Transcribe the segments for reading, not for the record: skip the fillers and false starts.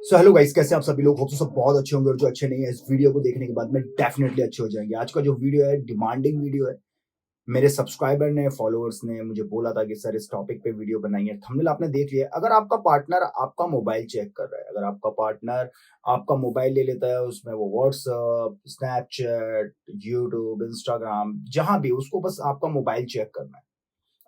So hello guys, कैसे आप सभी लोग? होप सब बहुत अच्छे होंगे और जो अच्छे नहीं है इस वीडियो को देखने के बाद में डेफिनेटली अच्छे हो जाएंगे। आज का जो वीडियो है डिमांडिंग वीडियो है। मेरे सब्सक्राइबर ने, फॉलोअर्स ने मुझे बोला था कि सर इस टॉपिक पे वीडियो बनाइए। थंबनेल आपने देख लिया। अगर आपका पार्टनर आपका मोबाइल चेक कर रहा है, अगर आपका पार्टनर आपका मोबाइल ले लेता है, उसमें वो व्हाट्सअप, स्नैपचैट, यूट्यूब, इंस्टाग्राम, जहां भी उसको बस आपका मोबाइल चेक करना है,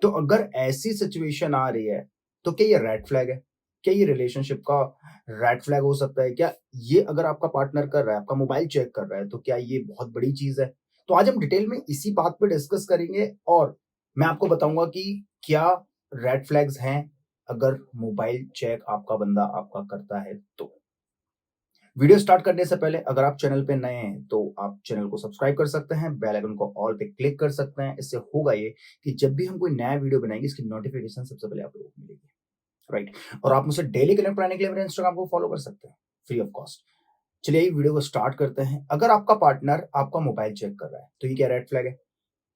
तो अगर ऐसी सिचुएशन आ रही है तो क्या ये रेड फ्लैग है? क्या ये रिलेशनशिप का रेड फ्लैग हो सकता है? क्या ये अगर आपका पार्टनर कर रहा है, आपका मोबाइल चेक कर रहा है, तो क्या ये बहुत बड़ी चीज है? तो आज हम डिटेल में इसी बात पे डिस्कस करेंगे और मैं आपको बताऊंगा कि क्या रेड फ्लैग्स हैं अगर मोबाइल चेक आपका बंदा आपका करता है तो। वीडियो स्टार्ट करने से पहले अगर आप चैनल पे नए हैं तो आप चैनल को सब्सक्राइब कर सकते हैं, बेल आइकन को ऑल पे क्लिक कर सकते हैं। इससे होगा ये कि जब भी हम कोई नया वीडियो बनाएंगे इसकी नोटिफिकेशन सबसे पहले आप लोगों को मिलेगी, राइट। और आप मुझसे डेली कनेक्ट रहने के लिए मेरे इंस्टाग्राम को फॉलो कर सकते हैं फ्री ऑफ कॉस्ट। चलिए वीडियो को स्टार्ट करते हैं। अगर आपका पार्टनर आपका मोबाइल चेक कर रहा है तो ये क्या रेड फ्लैग है?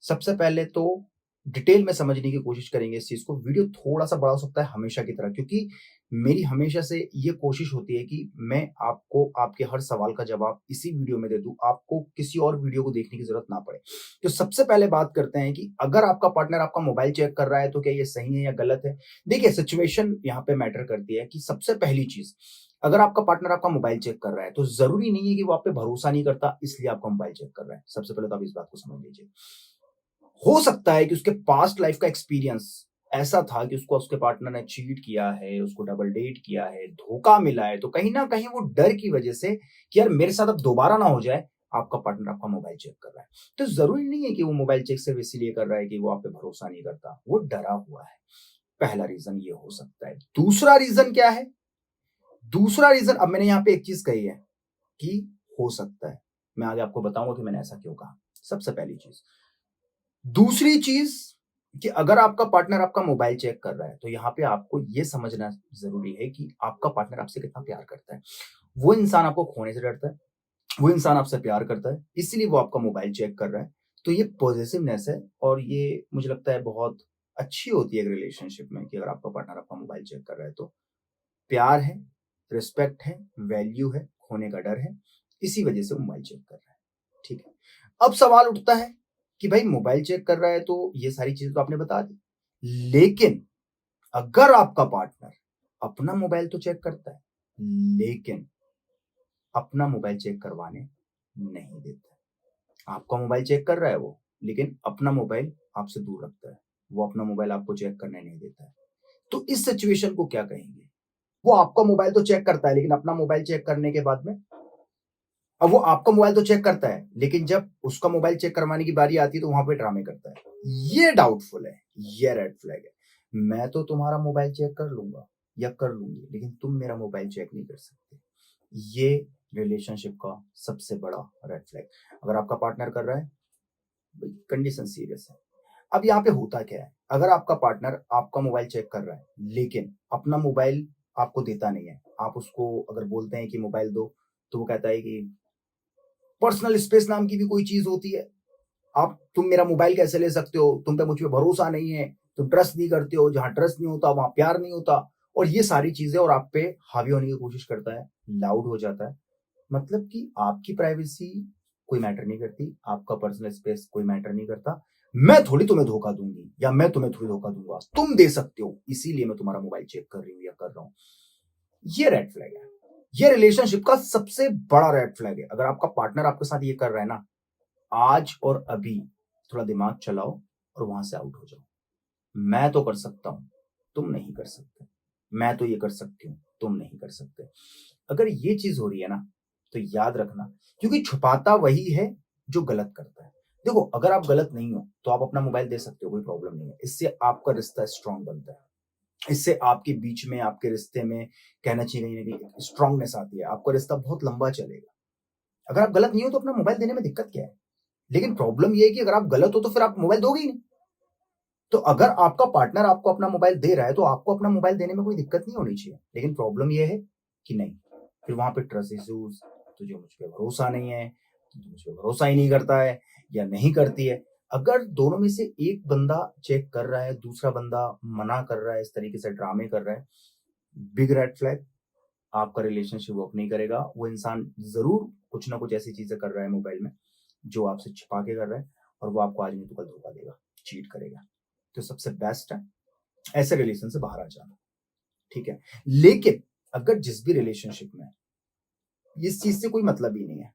सबसे पहले तो डिटेल में समझने की कोशिश करेंगे इस चीज को। वीडियो थोड़ा सा बड़ा हो सकता है हमेशा की तरह, क्योंकि मेरी हमेशा से ये कोशिश होती है कि मैं आपको आपके हर सवाल का जवाब इसी वीडियो में दे दूं, आपको किसी और वीडियो को देखने की जरूरत ना पड़े। तो सबसे पहले बात करते हैं कि अगर आपका पार्टनर आपका मोबाइल चेक कर रहा है तो क्या ये सही है या गलत है। देखिए, सिचुएशन यहाँ पे मैटर करती है कि सबसे पहली चीज, अगर आपका पार्टनर आपका मोबाइल चेक कर रहा है तो जरूरी नहीं है कि वो आप पे भरोसा नहीं करता इसलिए आपका मोबाइल चेक कर रहा है। सबसे पहले तो आप इस बात को समझ लीजिए। हो सकता है कि उसके पास्ट लाइफ का एक्सपीरियंस ऐसा था कि उसको उसके पार्टनर ने चीट किया है, उसको डबल डेट किया है, धोखा मिला है, तो कहीं ना कहीं वो डर की वजह से कि यार मेरे साथ अब दोबारा ना हो जाए, आपका पार्टनर आपका मोबाइल चेक कर रहा है। तो जरूरी नहीं है कि वो मोबाइल चेक सिर्फ इसीलिए कर रहा है कि वो आप पे भरोसा नहीं करता, वो डरा हुआ है। पहला रीजन ये हो सकता है। दूसरा रीजन क्या है? दूसरा रीजन, अब मैंने यहाँ पे एक चीज कही है कि हो सकता है, मैं आगे आपको बताऊंगा कि मैंने ऐसा क्यों कहा। सबसे पहली चीज। दूसरी चीज कि अगर आपका पार्टनर आपका मोबाइल चेक कर रहा है तो यहाँ पे आपको ये समझना जरूरी है कि आपका पार्टनर आपसे कितना प्यार करता है। वो इंसान आपको खोने से डरता है, वो इंसान आपसे प्यार करता है, इसीलिए वो आपका मोबाइल चेक कर रहा है। तो ये पॉजिटिवनेस है और ये मुझे लगता है बहुत अच्छी होती है एक रिलेशनशिप में कि अगर आपका पार्टनर आपका मोबाइल चेक कर रहा है तो प्यार है, रिस्पेक्ट है, वैल्यू है, खोने का डर है, इसी वजह से वो मोबाइल चेक कर रहा है। ठीक है। अब सवाल उठता है कि भाई मोबाइल चेक कर रहा है तो ये सारी चीजें तो आपने बता दी, लेकिन अगर आपका पार्टनर अपना मोबाइल तो चेक करता है लेकिन अपना मोबाइल चेक करवाने नहीं देता, आपका मोबाइल चेक कर रहा है वो, लेकिन अपना मोबाइल आपसे दूर रखता है, वो अपना मोबाइल आपको चेक करने नहीं देता है, तो इस सिचुएशन को क्या कहेंगे? वो आपका मोबाइल तो चेक करता है लेकिन अपना मोबाइल चेक करने के बाद में, अब वो आपका मोबाइल तो चेक करता है लेकिन जब उसका मोबाइल चेक करवाने की बारी आती है तो वहां पे ड्रामे करता है। ये डाउटफुल है, ये रेड फ्लैग है। मैं तो तुम्हारा मोबाइल चेक कर लूंगा या कर लूंगी, लेकिन तुम मेरा मोबाइल चेक नहीं कर सकते। ये रिलेशनशिप का सबसे बड़ा रेड फ्लैग। अगर आपका पार्टनर कर रहा है, कंडीशन सीरियस है। अब यहाँ पे होता क्या है, अगर आपका पार्टनर आपका मोबाइल चेक कर रहा है लेकिन अपना मोबाइल आपको देता नहीं है, आप उसको अगर बोलते हैं कि मोबाइल दो तो वो कहता है कि पर्सनल स्पेस नाम की भी कोई चीज होती है, आप तुम मेरा मोबाइल कैसे ले सकते हो, तुम पे मुझ पे भरोसा नहीं है, तुम ट्रस्ट नहीं करते हो, जहां ट्रस्ट नहीं होता वहां प्यार नहीं होता, और ये सारी चीजें, और आप पे हावी होने की कोशिश करता है, लाउड हो जाता है। मतलब कि आपकी प्राइवेसी कोई मैटर नहीं करती, आपका पर्सनल स्पेस कोई मैटर नहीं करता। मैं थोड़ी तुम्हें धोखा दूंगी या मैं तुम्हें थोड़ी धोखा दूंगा, तुम दे सकते हो इसीलिए मैं तुम्हारा मोबाइल चेक कर रही हूँ या कर रहा हूं। ये रेड फ्लैग है। ये रिलेशनशिप का सबसे बड़ा रेड फ्लैग है। अगर आपका पार्टनर आपके साथ ये कर रहा है ना, आज और अभी थोड़ा दिमाग चलाओ और वहां से आउट हो जाओ। मैं तो कर सकता हूं, तुम नहीं कर सकते। मैं तो ये कर सकती हूँ, तुम नहीं कर सकते। अगर ये चीज हो रही है ना, तो याद रखना, क्योंकि छुपाता वही है जो गलत करता है। देखो, अगर आप गलत नहीं हो तो आप अपना मोबाइल दे सकते हो, कोई प्रॉब्लम नहीं है। इससे आपका रिश्ता स्ट्रांग बनता है, इससे आपके बीच में, आपके रिश्ते में कहना चाहिए कहीं ना कहीं स्ट्रांगनेस आती है, आपका रिश्ता बहुत लंबा चलेगा। अगर आप गलत नहीं हो तो अपना मोबाइल देने में दिक्कत क्या है? लेकिन प्रॉब्लम ये है कि अगर आप गलत हो तो फिर आप मोबाइल दोगे ही नहीं। तो अगर आपका पार्टनर आपको अपना मोबाइल दे रहा है तो आपको अपना मोबाइल देने में कोई दिक्कत नहीं होनी चाहिए। लेकिन प्रॉब्लम ये है कि नहीं, फिर वहां पे ट्रस्ट इश्यूज, तुझे मुझ पर भरोसा नहीं है, तुझे मुझ पर भरोसा ही नहीं करता है या नहीं करती है। अगर दोनों में से एक बंदा चेक कर रहा है, दूसरा बंदा मना कर रहा है, इस तरीके से ड्रामे कर रहा है, बिग रेड फ्लैग। आपका रिलेशनशिप वर्क नहीं करेगा। वो इंसान ज़रूर कुछ ना कुछ ऐसी चीज़ें कर रहा है मोबाइल में, जो आपसे छिपा के कर रहा है और वो आपको आज नहीं तो कल धोखा देगा, चीट करेगा। तो सबसे बेस्ट है ऐसे रिलेशन से बाहर आ जाना, ठीक है? लेकिन अगर जिस भी रिलेशनशिप में इस चीज़ से कोई मतलब ही नहीं है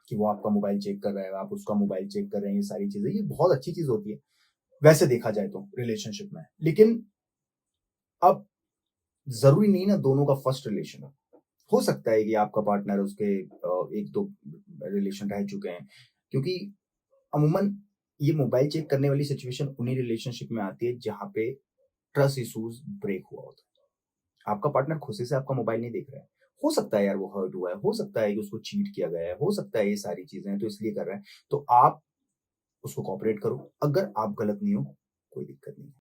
कि वो आपका मोबाइल चेक कर रहा है, आप उसका मोबाइल चेक कर रहे हैं, ये सारी चीज़ें, ये बहुत अच्छी चीज़ होती है, वैसे देखा जाए तो रिलेशनशिप में। लेकिन अब ज़रूरी नहीं ना दोनों का फर्स्ट रिलेशन हो सकता है कि आपका पार्टनर उसके 1-2 रिलेशन रह चुके हैं, क्योंकि अमूमन ये मोबाइल चेक करने वाली सिचुएशन उन्हीं रिलेशनशिप में आती है जहाँ पे ट्रस्ट इश्यूज ब्रेक हुआ होता है। आपका पार्टनर खुशी से आपका मोबाइल नहीं देख रहा है। हो सकता है यार वो हर्ट हुआ है, हो सकता है कि उसको चीट किया गया है, हो सकता है ये सारी चीजें हैं तो इसलिए कर रहा है। तो आप उसको कोऑपरेट करो। अगर आप गलत नहीं हो, कोई दिक्कत नहीं है।